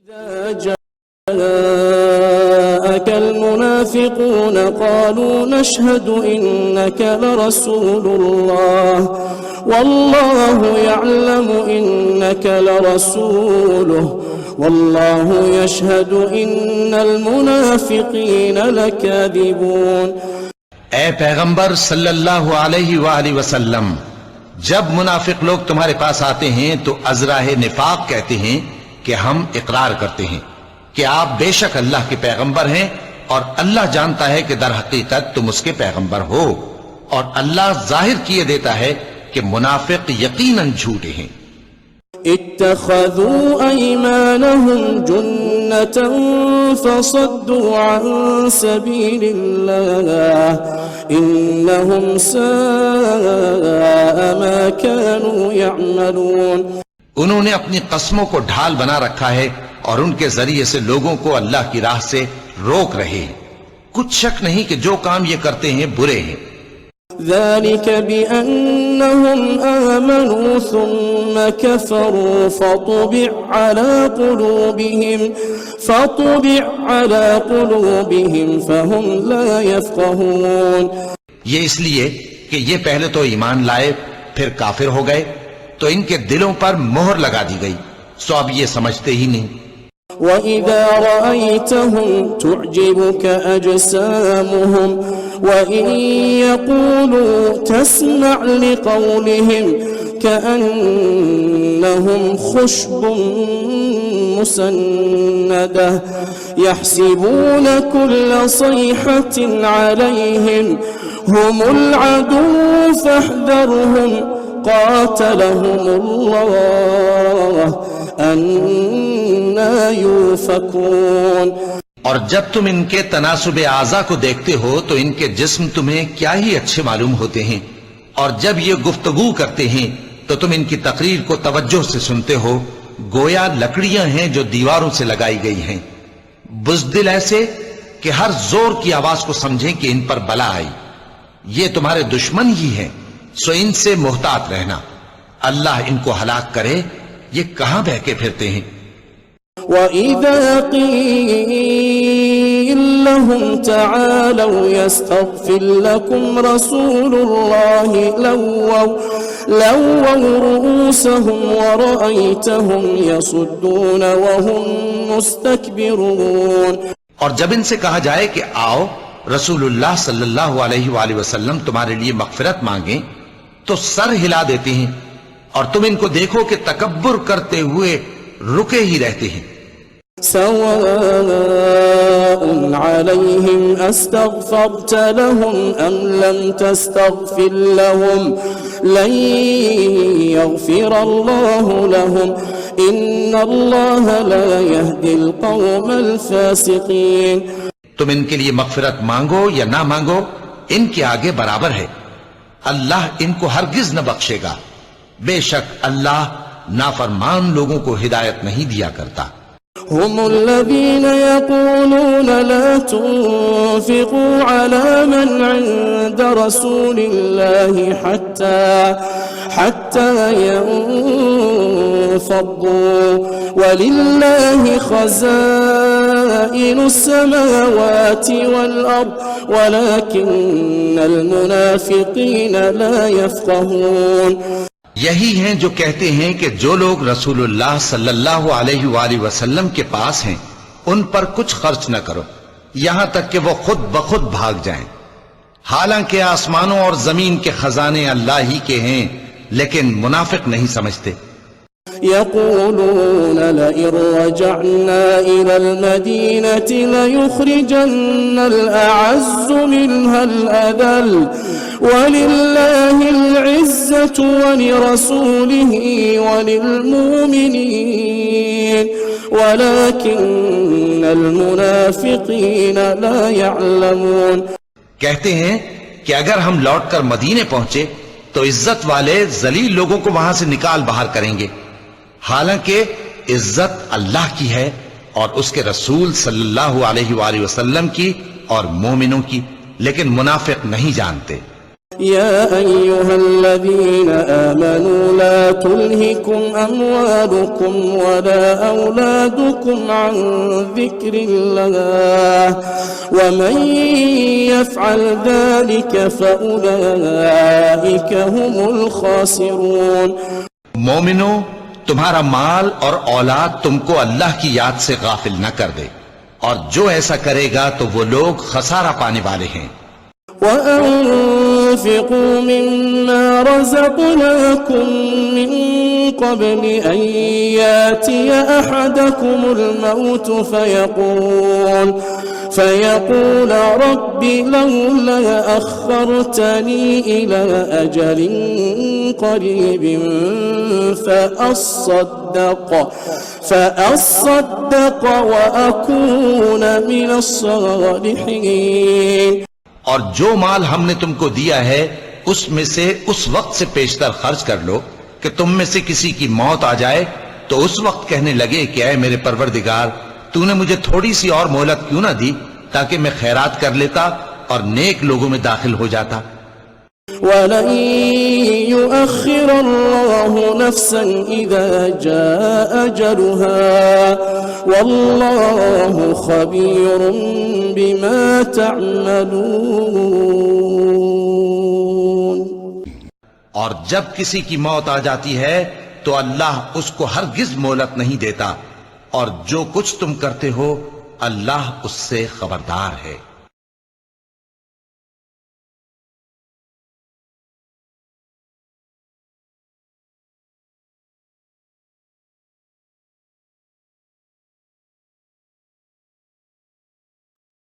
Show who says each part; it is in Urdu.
Speaker 1: جاءك المنافقون قالوا نشهد إنك لرسول الله والله يعلم إنك لرسوله والله يشهد إن المنافقين لكاذبون۔
Speaker 2: اے پیغمبر صلی اللہ علیہ وآلہ وسلم، جب منافق لوگ تمہارے پاس آتے ہیں تو ازراہ نفاق کہتے ہیں کہ ہم اقرار کرتے ہیں کہ آپ بے شک اللہ کے پیغمبر ہیں، اور اللہ جانتا ہے کہ در حقیقت تم اس کے پیغمبر ہو، اور اللہ ظاہر کیے دیتا ہے کہ منافق یقیناً جھوٹے ہیں۔
Speaker 1: اتخذوا أيمانهم جنة فصدوا عن سبيل الله إنهم ساء ما كانوا يعملون۔
Speaker 2: انہوں نے اپنی قسموں کو ڈھال بنا رکھا ہے اور ان کے ذریعے سے لوگوں کو اللہ کی راہ سے روک رہے ہیں، کچھ شک نہیں کہ جو کام یہ کرتے ہیں برے ہیں۔
Speaker 1: ذلك بأنهم آمنوا ثم كفروا فطبع على قلوبهم فهم لا يفقهون۔
Speaker 2: یہ اس لیے کہ یہ پہلے تو ایمان لائے پھر کافر ہو گئے تو ان کے دلوں پر مہر لگا دی گئی، سو اب یہ سمجھتے ہی نہیں۔
Speaker 1: وَإِذَا رَأَيْتَهُمْ تُعْجِبُكَ أَجْسَامُهُمْ وَإِنْ يَقُولُوا تَسْمَعْ لِقَوْلِهِمْ كَأَنَّهُمْ خُشْبٌ مُّسَنَّدَةٌ يَحْسَبُونَ كُلَّ صَيْحَةٍ عَلَيْهِمْ هُمُ الْعَدُوُّ فَاحْذَرْهُمْ قَاتَلَهُمُ اللَّهُ أَنَّا يُؤْفَكُونَ۔
Speaker 2: اور جب تم ان کے تناسب اعضاء کو دیکھتے ہو تو ان کے جسم تمہیں کیا ہی اچھے معلوم ہوتے ہیں، اور جب یہ گفتگو کرتے ہیں تو تم ان کی تقریر کو توجہ سے سنتے ہو، گویا لکڑیاں ہیں جو دیواروں سے لگائی گئی ہیں، بزدل ایسے کہ ہر زور کی آواز کو سمجھیں کہ ان پر بلا آئی۔ یہ تمہارے دشمن ہی ہیں، سو ان سے محتاط رہنا، اللہ ان کو ہلاک کرے، یہ کہاں بہکے پھرتے ہیں۔
Speaker 1: وَإِذَا قِيلَ لَهُمْ تَعَالَوْا يَسْتَغْفِرْ لَكُمْ رَسُولُ اللَّهِ لَوَّوْا رُؤُوسَهُمْ وَرَأَيْتَهُمْ يَصُدُّونَ وَهُمْ مُسْتَكْبِرُونَ۔
Speaker 2: اور جب ان سے کہا جائے کہ آؤ رسول اللہ صلی اللہ علیہ وآلہ وسلم تمہارے لیے مغفرت مانگیں تو سر ہلا دیتے ہیں، اور تم ان کو دیکھو کہ تکبر کرتے ہوئے رکے ہی رہتے ہیں۔
Speaker 1: سواء عليهم استغفرت لهم أم لم تستغفر لهم لن يغفر الله لهم إن الله لا يهدي القوم الفاسقين۔
Speaker 2: تم ان کے لیے مغفرت مانگو یا نہ مانگو ان کے آگے برابر ہے، اللہ ان کو ہرگز نہ بخشے گا، بے شک اللہ نافرمان لوگوں کو ہدایت نہیں دیا کرتا۔
Speaker 1: هم الذين يقولون لا تنفقوا على من عند رسول الله حتى ينفضوا ولله خزائن السماوات والأرض ولكن المنافقين لا يفقهون۔
Speaker 2: یہی ہیں جو کہتے ہیں کہ جو لوگ رسول اللہ صلی اللہ علیہ وآلہ وسلم کے پاس ہیں ان پر کچھ خرچ نہ کرو یہاں تک کہ وہ خود بخود بھاگ جائیں، حالانکہ آسمانوں اور زمین کے خزانے اللہ ہی کے ہیں، لیکن منافق نہیں سمجھتے۔
Speaker 1: يقولون لئن رجعنا إلى المدينة ليخرجن الأعز منها الأذل ولله العزة ولرسوله وللمؤمنين ولكن المنافقين لا يعلمون۔
Speaker 2: کہتے ہیں کہ اگر ہم لوٹ کر مدینے پہنچے تو عزت والے ذلیل لوگوں کو وہاں سے نکال باہر کریں گے، حالانکہ عزت اللہ کی ہے اور اس کے رسول صلی اللہ علیہ وآلہ وسلم کی اور مومنوں کی، لیکن منافق نہیں جانتے۔
Speaker 1: يا أيها الذين آمنوا لا تلهكم أموالكم ولا أولادكم عن ذكر الله ومن يفعل ذلك فأولئك هم الخاسرون.
Speaker 2: مومنو، تمہارا مال اور اولاد تم کو اللہ کی یاد سے غافل نہ کر دے، اور جو ایسا کرے گا تو وہ لوگ خسارہ پانے والے ہیں۔
Speaker 1: وأنفقوا مما رزقناكم من قبل أن ياتي أحدكم الموت فيقول رب لولا أخرتني إلى أجل قريب فأصدق وأكون من الصالحين.
Speaker 2: اور جو مال ہم نے تم کو دیا ہے اس میں سے اس وقت سے پیشتر خرچ کر لو کہ تم میں سے کسی کی موت آ جائے تو اس وقت کہنے لگے کہ اے میرے پروردگار، تو نے مجھے تھوڑی سی اور مہلت کیوں نہ دی تاکہ میں خیرات کر لیتا اور نیک لوگوں میں داخل ہو جاتا۔
Speaker 1: وَلَن يُؤَخِّرَ اللَّهُ نَفْسًا إِذَا جَاءَ أَجَلُهَا وَاللَّهُ خَبِيرٌ بِمَا تَعْمَلُونَ.
Speaker 2: اور جب کسی کی موت آ جاتی ہے تو اللہ اس کو ہرگز مہلت نہیں دیتا، اور جو کچھ تم کرتے ہو اللہ اس سے خبردار ہے۔